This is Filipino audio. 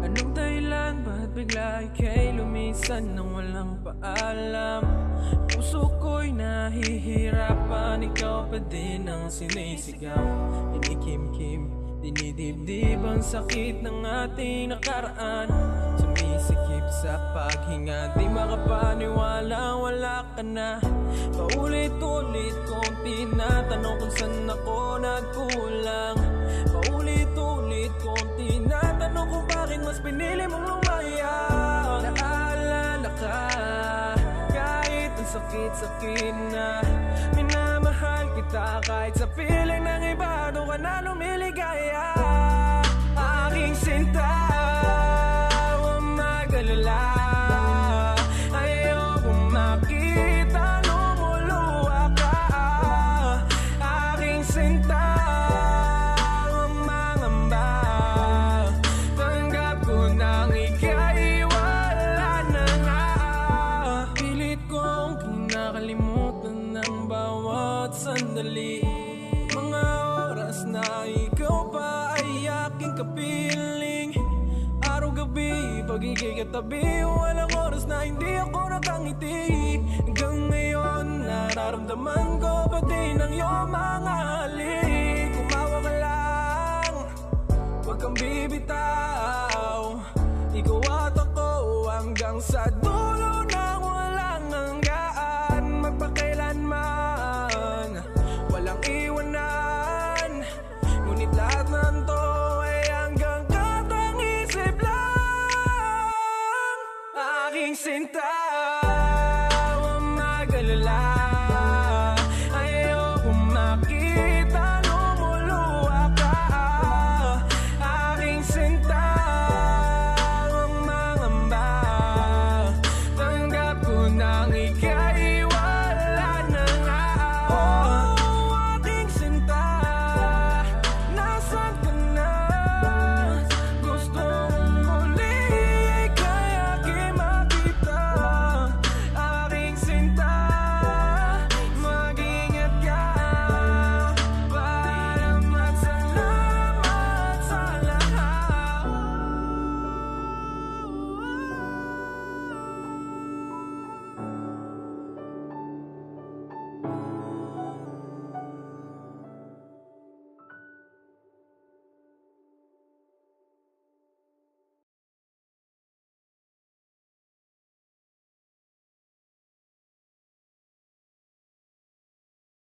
Anong dahilan, ba't bigla ika'y lumisan nang walang paalam? Puso ko'y nahihirapan, ikaw pa din ang sinisigaw. Inikimkim, dinidibdib ang sakit ng ating nakaraan. Sumisikip sa paghinga, di makapaniwala, wala ka na. Paulit-ulit kong tinatanong kung saan ako nagkulang. Paulit-ulit kong tinatanong kung bakit mas pinili mong lumaya. Naalala ka, kahit ang sakit-sakit na. Minamahal kita kahit sa piling ng iba, doon ka na lumiligaya. Aking sinta, huwag mag-alala. Ayokong makita lumuluwa ka. Aking sinta, huwag mangamba. Tanggap ko nang ika'y wala na nga. Pilit kong kinakalimutan ng bawat sandali. Mga oras na ikaw pa ay aking kapiling. Araw-gabi, pag-ikay katabi, walang oras na hindi ako nakangiti. Hanggang ngayon, nararamdaman ko pa din ang iyong mga halik.